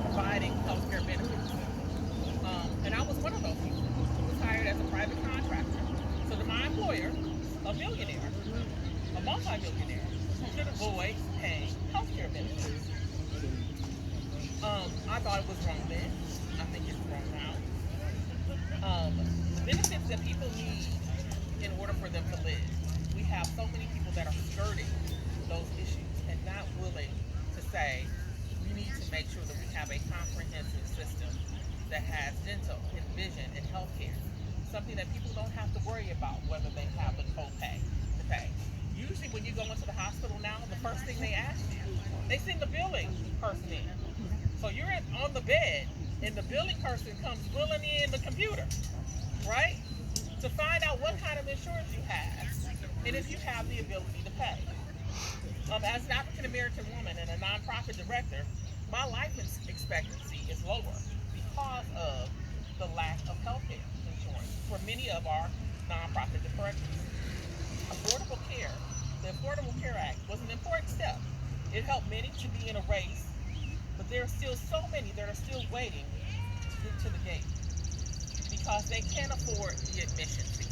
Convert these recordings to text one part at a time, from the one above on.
providing healthcare benefits. And I was one of those people who was hired as a private contractor. So to my employer, a millionaire, a multimillionaire, should avoid paying healthcare benefits. I thought it was wrong then. I think it's wrong now. The benefits that people need in order for them to live. We have so many people that are skirting those issues and not willing to say we need to make sure that we have a comprehensive system that has dental and vision and healthcare. Something that people don't have to worry about whether they have the copay to pay. Usually when you go into the hospital now, the first thing they ask you, they send the billing person in. So on the bed and the billing person comes drilling in the computer, right? To find out what kind of insurance you have and if you have the ability to pay. As an African American woman and a nonprofit director, my life expectancy is lower because of the lack of health care insurance for many of our nonprofit directors. Affordable care, the Affordable Care Act was an important step. It helped many to be in a race, but there are still so many that are still waiting to get to the gate because they can't afford the admission fee.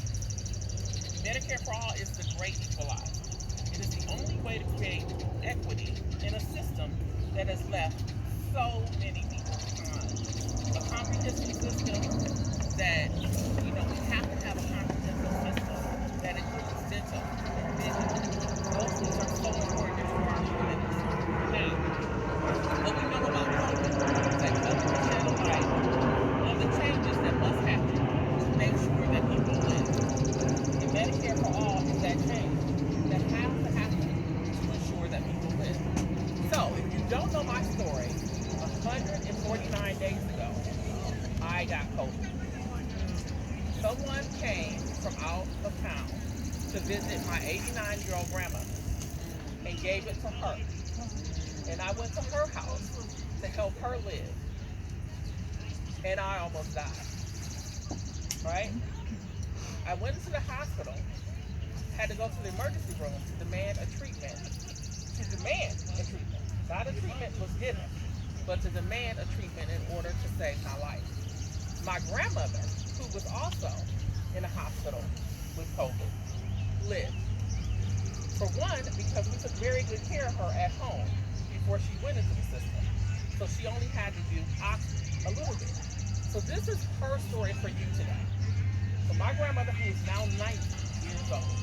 Medicare for All is the great equalizer. It is the only way to create equity in a system that has left so many people behind. A comprehensive system that, we have to have a comprehensive system that includes dental and vision. Those things are so important to our communities. Now, what we know about COVID is that COVID has shed a light on the changes that must happen to make sure that people live. And Medicare for All is that change that has to happen to ensure that people live. So, if you don't know my story, 149 days ago, I got COVID. Someone came from out of town to visit my 89-year-old grandmother and gave it to her. And I went to her house to help her live. And I almost died. Right? I went into the hospital, had to go to the emergency room to demand a treatment. To demand a treatment. Not a treatment was given, but to demand a treatment in order to save my life. My grandmother, who was also in the hospital with COVID, lived. For one, because we took very good care of her at home before she went into the system. So she only had to do oxygen a little bit. So this is her story for you today. So my grandmother, who is now 90 years old,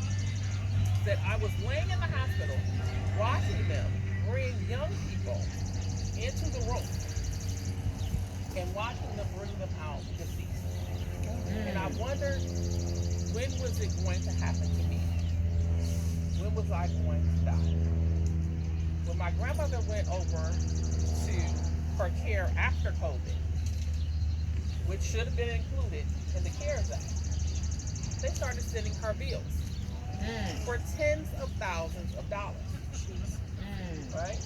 said I was laying in the hospital watching them bring young people into the room and watching them bring them out deceased. And I wondered, when was it going to happen to me? When was I going to die? When my grandmother went over to her care after COVID, which should have been included in the CARES Act, they started sending her bills for tens of thousands of dollars. Right?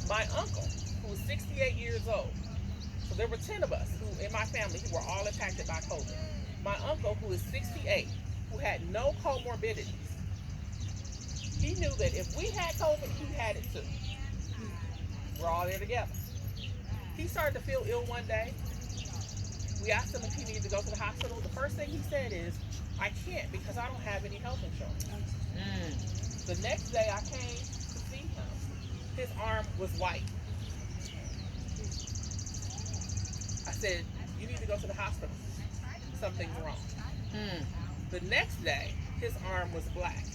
My uncle, who was 68 years old, so there were 10 of us in my family who were all impacted by COVID. My uncle, who is 68, who had no comorbidities, he knew that if we had COVID, he had it too. We're all there together. He started to feel ill one day. We asked him if he needed to go to the hospital. The first thing he said is, I can't because I don't have any health insurance. The next day I came to see him. His arm was white. I said, you need to go to the hospital. Something's wrong. The next day, his arm was black.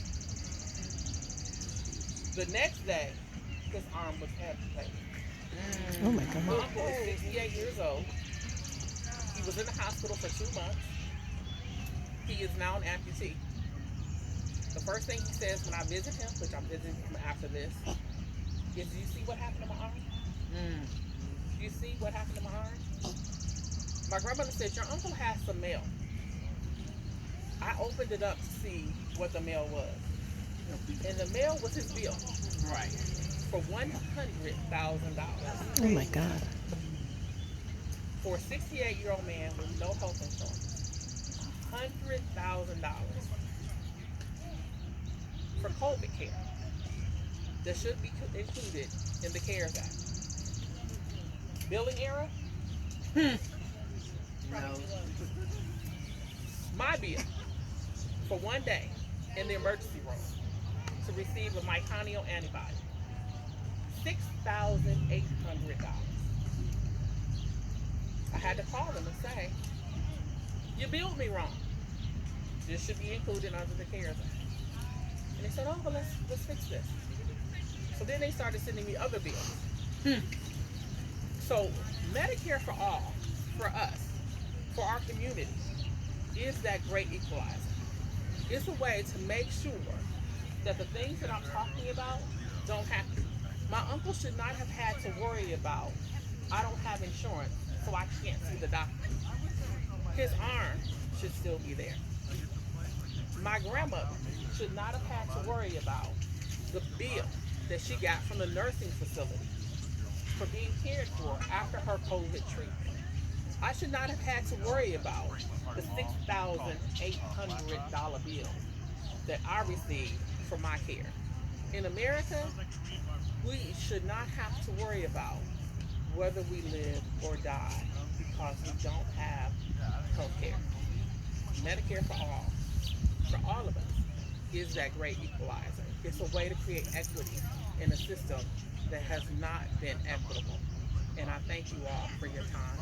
The next day, his arm was amputated. Oh my God. My uncle is 68 years old. He was in the hospital for 2 months. He is now an amputee. The first thing he says when I visit him, which I'm visiting him after this, is, do you see what happened to my arm? Do you see what happened to my arm? My grandmother said, your uncle has some mail. I opened it up to see what the mail was. And the mail was his bill. Right. For $100,000. Oh my God. For a 68-year-old man with no health insurance. $100,000 for COVID care that should be included in the CARES Act. billing error. No. My bill for one day in the emergency room to receive a mitochondrial antibody, $6,800. I had to call them and say, you billed me wrong. This should be included under the CARES Act. And they said, oh, well, let's fix this. So then they started sending me other bills. So Medicare for all, for us, for our community, is that great equalizer. It's a way to make sure that the things that I'm talking about don't happen. My uncle should not have had to worry about, I don't have insurance, so I can't see the doctor. His arm should still be there. My grandmother should not have had to worry about the bill that she got from the nursing facility for being cared for after her COVID treatment. I should not have had to worry about the $6,800 bill that I received for my care. In America, we should not have to worry about whether we live or die because we don't have health care. Medicare for all of us, is that great equalizer. It's a way to create equity in a system that has not been equitable. And I thank you all for your time.